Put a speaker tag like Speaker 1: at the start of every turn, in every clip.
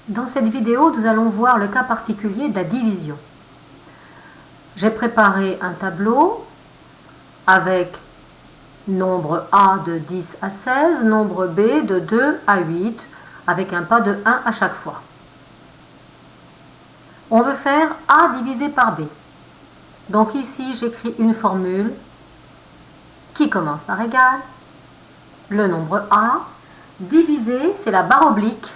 Speaker 1: Dans cette vidéo, nous allons voir le cas particulier de la division. J'ai préparé un tableau avec nombre A de 10 à 16, nombre B de 2 à 8, avec un pas de 1 à chaque fois. On veut faire A divisé par B. Donc ici, j'écris une formule qui commence par égal, le nombre A, divisé, c'est la barre oblique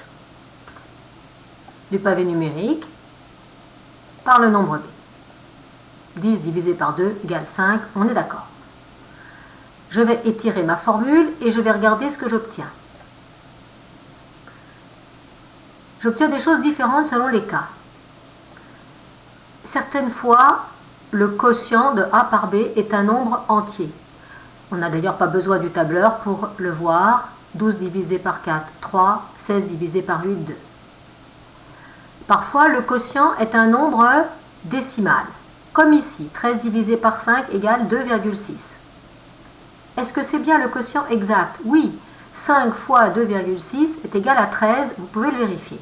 Speaker 1: du pavé numérique, par le nombre B. 10 divisé par 2 égale 5, on est d'accord. Je vais étirer ma formule et je vais regarder ce que j'obtiens. J'obtiens des choses différentes selon les cas. Certaines fois, le quotient de A par B est un nombre entier. On n'a d'ailleurs pas besoin du tableur pour le voir. 12 divisé par 4, 3, 16 divisé par 8, 2. Parfois, le quotient est un nombre décimal, comme ici, 13 divisé par 5 égale 2,6. Est-ce que c'est bien le quotient exact? Oui, 5 fois 2,6 est égal à 13, vous pouvez le vérifier.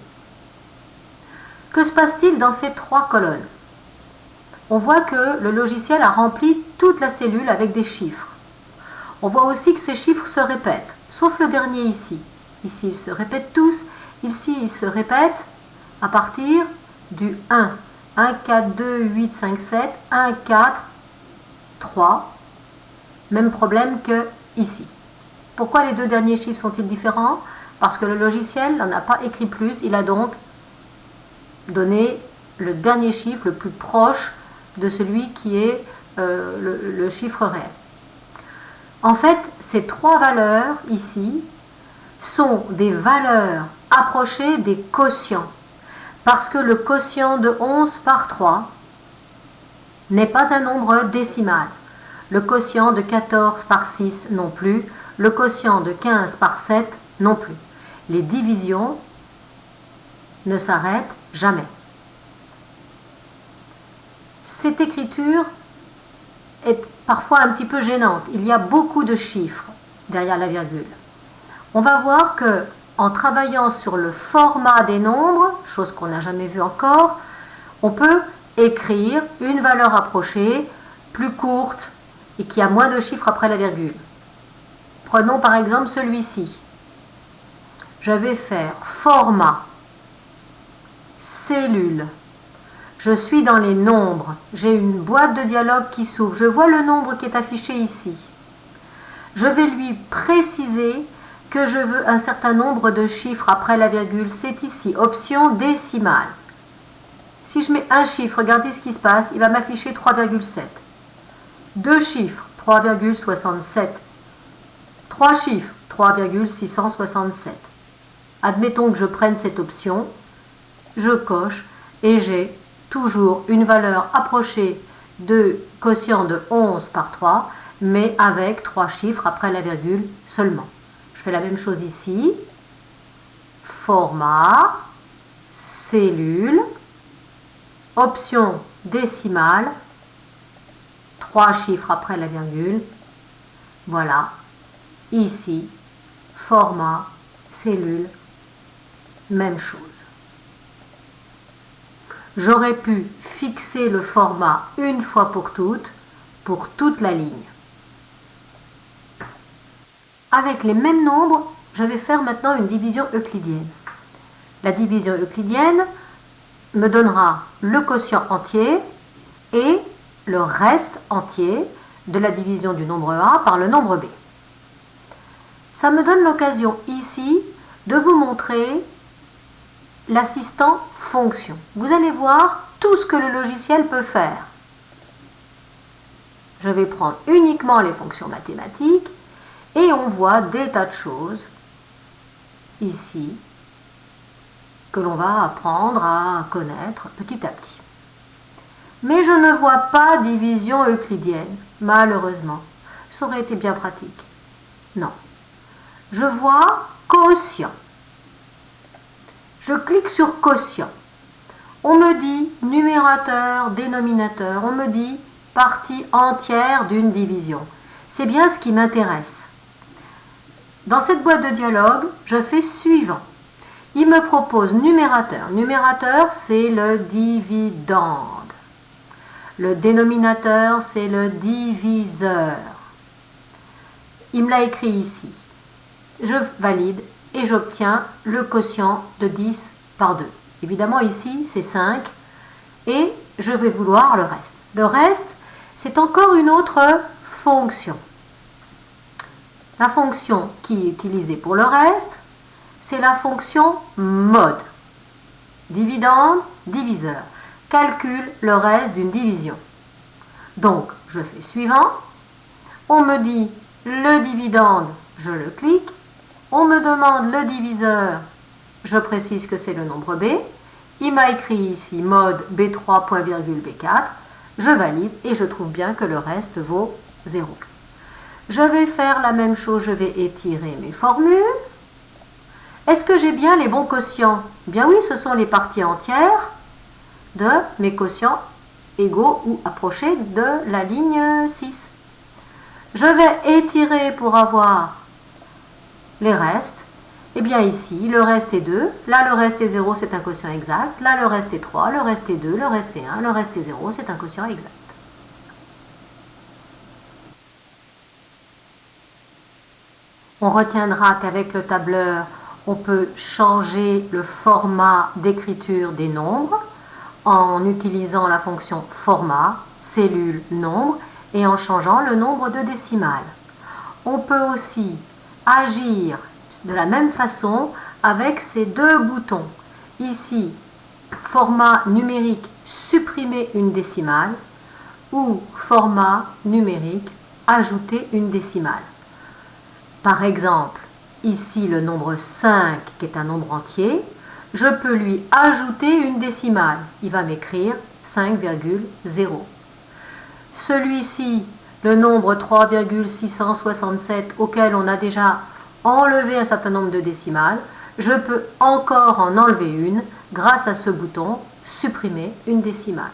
Speaker 1: Que se passe-t-il dans ces trois colonnes? On voit que le logiciel a rempli toute la cellule avec des chiffres. On voit aussi que ces chiffres se répètent, sauf le dernier ici. Ici, ils se répètent tous. Ici, ils se répètent à partir du 1. 1, 4, 2, 8, 5, 7, 1, 4, 3. Même problème que ici. Pourquoi les deux derniers chiffres sont-ils différents? Parce que le logiciel n'en a pas écrit plus. Il a donc donné le dernier chiffre le plus proche de celui qui est le chiffre réel. En fait, ces trois valeurs ici sont des valeurs approchées des quotients. Parce que le quotient de 11 par 3 n'est pas un nombre décimal. Le quotient de 14 par 6 non plus. Le quotient de 15 par 7 non plus. Les divisions ne s'arrêtent jamais. Cette écriture est parfois un petit peu gênante. Il y a beaucoup de chiffres derrière la virgule. On va voir que en travaillant sur le format des nombres, chose qu'on n'a jamais vue encore, on peut écrire une valeur approchée plus courte et qui a moins de chiffres après la virgule. Prenons par exemple celui-ci. Je vais faire format, cellule. Je suis dans les nombres. J'ai une boîte de dialogue qui s'ouvre. Je vois le nombre qui est affiché ici. Je vais lui préciser que je veux un certain nombre de chiffres après la virgule. C'est ici, option décimale. Si je mets un chiffre, regardez ce qui se passe. Il va m'afficher 3,7. Deux chiffres, 3,67. Trois chiffres, 3,667. Admettons que je prenne cette option. Je coche et j'ai toujours une valeur approchée de quotient de 11 par 3, mais avec 3 chiffres après la virgule seulement. Je fais la même chose ici. Format, cellule, option décimale, 3 chiffres après la virgule. Voilà. Ici, format, cellule, même chose. J'aurais pu fixer le format une fois pour toute la ligne. Avec les mêmes nombres, je vais faire maintenant une division euclidienne. La division euclidienne me donnera le quotient entier et le reste entier de la division du nombre A par le nombre B. Ça me donne l'occasion ici de vous montrer l'assistant fonction. Vous allez voir tout ce que le logiciel peut faire. Je vais prendre uniquement les fonctions mathématiques et on voit des tas de choses ici que l'on va apprendre à connaître petit à petit. Mais je ne vois pas division euclidienne, malheureusement. Ça aurait été bien pratique. Non. Je vois quotient. Je clique sur quotient. On me dit numérateur, dénominateur. On me dit partie entière d'une division. C'est bien ce qui m'intéresse. Dans cette boîte de dialogue, je fais suivant. Il me propose numérateur. Numérateur, c'est le dividende. Le dénominateur, c'est le diviseur. Il me l'a écrit ici. Je valide et j'obtiens le quotient de 10 par 2. Évidemment, ici, c'est 5 et je vais vouloir le reste. Le reste, c'est encore une autre fonction. La fonction qui est utilisée pour le reste, c'est la fonction mode. Dividende, diviseur. Calcule le reste d'une division. Donc, je fais suivant. On me dit le dividende, je le clique. On me demande le diviseur, je précise que c'est le nombre B. Il m'a écrit ici mode B3.B4. Je valide et je trouve bien que le reste vaut 0. Je vais faire la même chose, je vais étirer mes formules. Est-ce que j'ai bien les bons quotients? Bien oui, ce sont les parties entières de mes quotients égaux ou approchés de la ligne 6. Je vais étirer pour avoir les restes. Et bien ici, le reste est 2, là le reste est 0, c'est un quotient exact, là le reste est 3, le reste est 2, le reste est 1, le reste est 0, c'est un quotient exact. On retiendra qu'avec le tableur, on peut changer le format d'écriture des nombres en utilisant la fonction format, cellule, nombre et en changeant le nombre de décimales. On peut aussi agir de la même façon avec ces deux boutons. Ici, format numérique, supprimer une décimale ou format numérique, ajouter une décimale. Par exemple, ici le nombre 5 qui est un nombre entier, je peux lui ajouter une décimale. Il va m'écrire 5,0. Celui-ci, le nombre 3,667 auquel on a déjà enlevé un certain nombre de décimales, je peux encore en enlever une grâce à ce bouton supprimer une décimale.